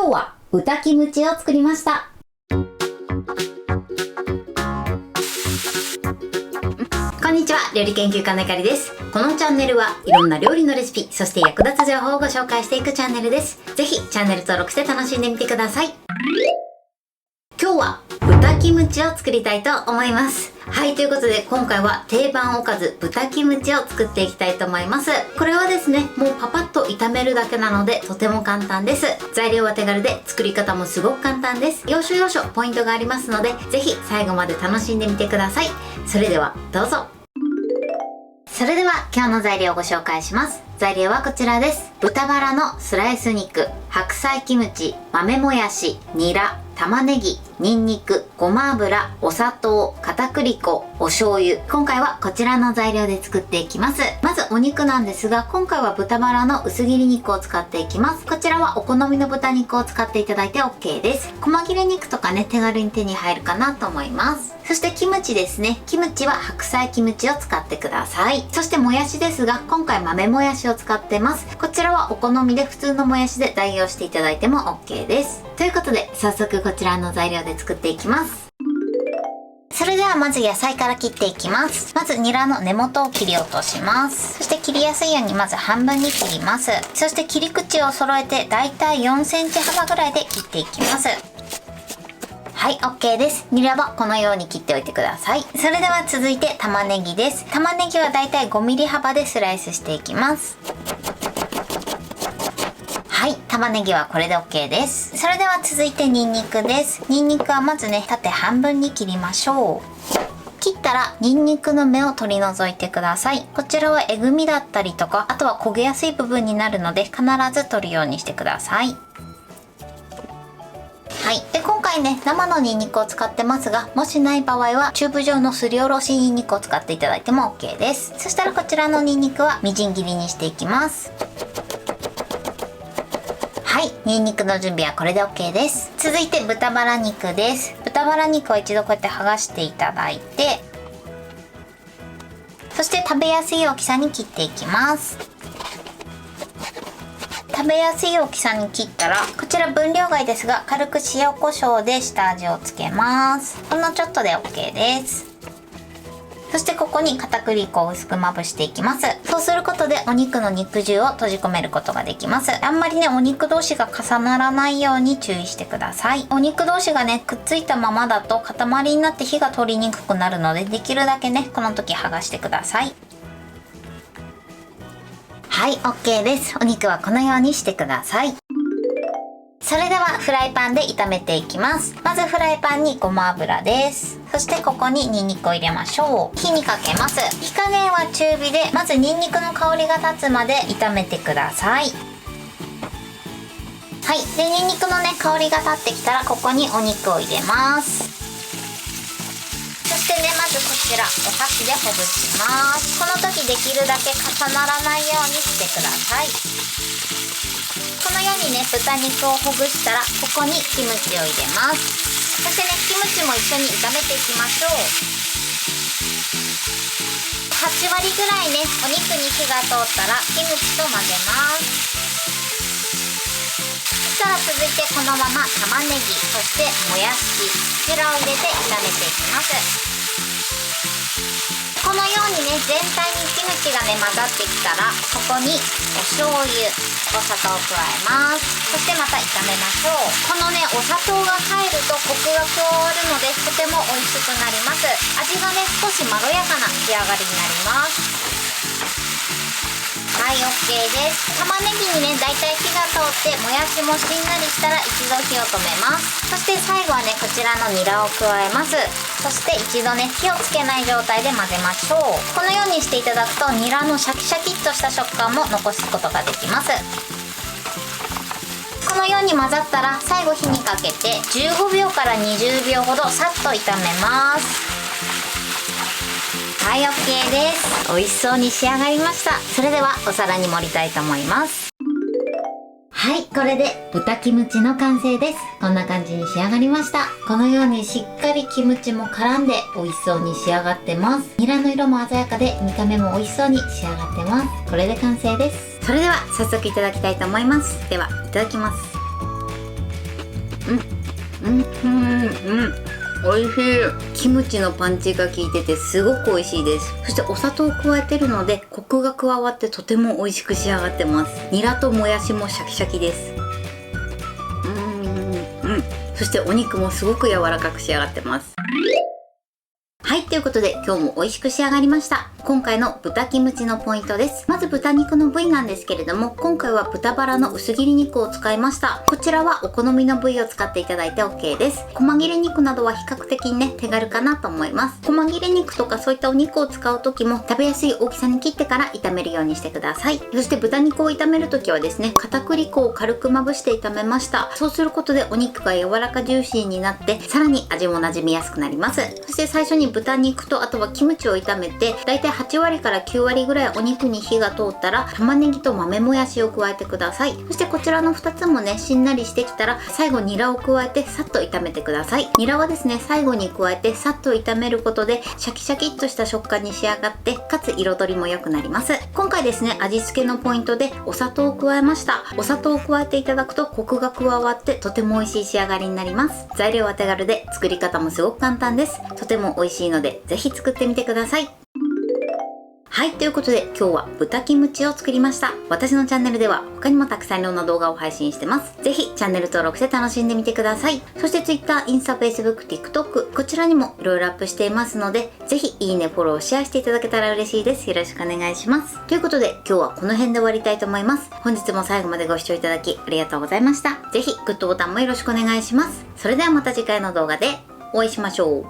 今日は豚キムチを作りました。こんにちは、料理研究家のゆかりです。このチャンネルはいろんな料理のレシピ、そして役立つ情報をご紹介していくチャンネルです。ぜひチャンネル登録して楽しんでみてください。今日は豚キムチを作りたいと思います。はい、ということで今回は定番おかず豚キムチを作っていきたいと思います。これはですね、もうパパッと炒めるだけなのでとても簡単です。材料は手軽で作り方もすごく簡単です。要所要所ポイントがありますので、ぜひ最後まで楽しんでみてください。それではどうぞ。それでは今日の材料をご紹介します。材料はこちらです。豚バラのスライス肉、白菜キムチ、豆もやし、ニラ、玉ねぎ、ニンニク、ごま油、お砂糖、片栗粉、お醤油。今回はこちらの材料で作っていきます。まずお肉なんですが、今回は豚バラの薄切り肉を使っていきます。こちらはお好みの豚肉を使っていただいて OK です。細切れ肉とかね、手軽に手に入るかなと思います。そしてキムチですね。キムチは白菜キムチを使ってください。そしてもやしですが、今回豆もやしを使ってます。こちらはお好みで普通のもやしで代用していただいても OK です。ということで、早速こちらの材料で作っていきます。それではまず野菜から切っていきます。まずニラの根元を切り落とします。そして切りやすいようにまず半分に切ります。そして切り口を揃えてだいたい4センチ幅ぐらいで切っていきます。はい、OK です。ニラはこのように切っておいてください。それでは続いて玉ねぎです。玉ねぎはだいたい5ミリ幅でスライスしていきます。はい、玉ねぎはこれで OK です。それでは続いてニンニクです。ニンニクはまずね、縦半分に切りましょう。切ったらニンニクの芽を取り除いてください。こちらはえぐみだったりとか、あとは焦げやすい部分になるので必ず取るようにしてください。はい、で今回ね、生のニンニクを使ってますが、もしない場合はチューブ状のすりおろしニンニクを使っていただいても OK です。そしたらこちらのニンニクはみじん切りにしていきます。はい、ニンニクの準備はこれで OK です。続いて豚バラ肉です。豚バラ肉を一度こうやって剥がしていただいて、そして食べやすい大きさに切っていきます。食べやすい大きさに切ったら、こちら分量外ですが軽く塩コショウで下味をつけます。ほんのちょっとで OK です。そしてここに片栗粉を薄くまぶしていきます。そうすることでお肉の肉汁を閉じ込めることができます。あんまりね、お肉同士が重ならないように注意してください。お肉同士がね、くっついたままだと塊になって火が通りにくくなるので、できるだけね、この時剥がしてください。はい、OK です。お肉はこのようにしてください。それではフライパンで炒めていきます。まずフライパンにごま油です。そしてここにニンニクを入れましょう。火にかけます。火加減は中火で、まずニンニクの香りが立つまで炒めてください。はい、でニンニクのね、香りが立ってきたらここにお肉を入れます。そしてね、まずこちらお箸でほぐします。この時できるだけ重ならないようにしてください。このようにね、豚肉をほぐしたらここにキムチを入れます。そしてね、キムチも一緒に炒めていきましょう。8割ぐらいね、お肉に火が通ったらキムチと混ぜます。そしたら続いてこのまま玉ねぎ、そしてもやし、こちらを入れて炒めていきます。このようにね、全体にキムチがね、混ざってきたらここにお醤油、お砂糖を加えます。そしてまた炒めましょう。このね、お砂糖が入るとコクが加わるのでとても美味しくなります。味がね、少しまろやかな仕上がりになります。はい、OK です。玉ねぎにね、だいたい火が通ってもやしもしんなりしたら一度火を止めます。そして最後はね、こちらのニラを加えます。そして一度ね、火をつけない状態で混ぜましょう。このようにしていただくとニラのシャキシャキっとした食感も残すことができます。このように混ざったら最後火にかけて15秒から20秒ほどさっと炒めます。はい、OK です。美味しそうに仕上がりました。それではお皿に盛りたいと思います。はい、これで豚キムチの完成です。こんな感じに仕上がりました。このようにしっかりキムチも絡んで美味しそうに仕上がってます。ニラの色も鮮やかで見た目も美味しそうに仕上がってます。これで完成です。それでは早速いただきたいと思います。では、いただきます。美味しい。キムチのパンチが効いててすごく美味しいです。そしてお砂糖を加えてるのでコクが加わってとても美味しく仕上がってます。ニラともやしもシャキシャキです。そしてお肉もすごく柔らかく仕上がってます。はい、ということで今日も美味しく仕上がりました。今回の豚キムチのポイントです。まず豚肉の部位なんですけれども、今回は豚バラの薄切り肉を使いました。こちらはお好みの部位を使っていただいて OK です。細切れ肉などは比較的にね、手軽かなと思います。細切れ肉とかそういったお肉を使う時も食べやすい大きさに切ってから炒めるようにしてください。そして豚肉を炒める時はですね、片栗粉を軽くまぶして炒めました。そうすることでお肉が柔らかジューシーになって、さらに味も馴染みやすくなります。そして最初に豚肉とあとはキムチを炒めて、だいたい8割から9割ぐらいお肉に火が通ったら玉ねぎと豆もやしを加えてください。そしてこちらの2つもねしんなりしてきたら最後ニラを加えてさっと炒めてください。ニラはですね最後に加えてさっと炒めることでシャキシャキっとした食感に仕上がってかつ彩りも良くなります。今回ですね味付けのポイントでお砂糖を加えました。お砂糖を加えていただくとコクが加わってとても美味しい仕上がりになります。材料は手軽で作り方もすごく簡単です。とても美味しいのでぜひ作ってみてください。はい、ということで今日は豚キムチを作りました。私のチャンネルでは他にもたくさんいろんな動画を配信してます。ぜひチャンネル登録して楽しんでみてください。そして Twitter、インスタ、Facebook、TikTok こちらにもいろいろアップしていますので、ぜひいいね、フォロー、シェアしていただけたら嬉しいです。よろしくお願いします。ということで今日はこの辺で終わりたいと思います。本日も最後までご視聴いただきありがとうございました。ぜひグッドボタンもよろしくお願いします。それではまた次回の動画でお会いしましょう。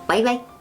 バイバイ。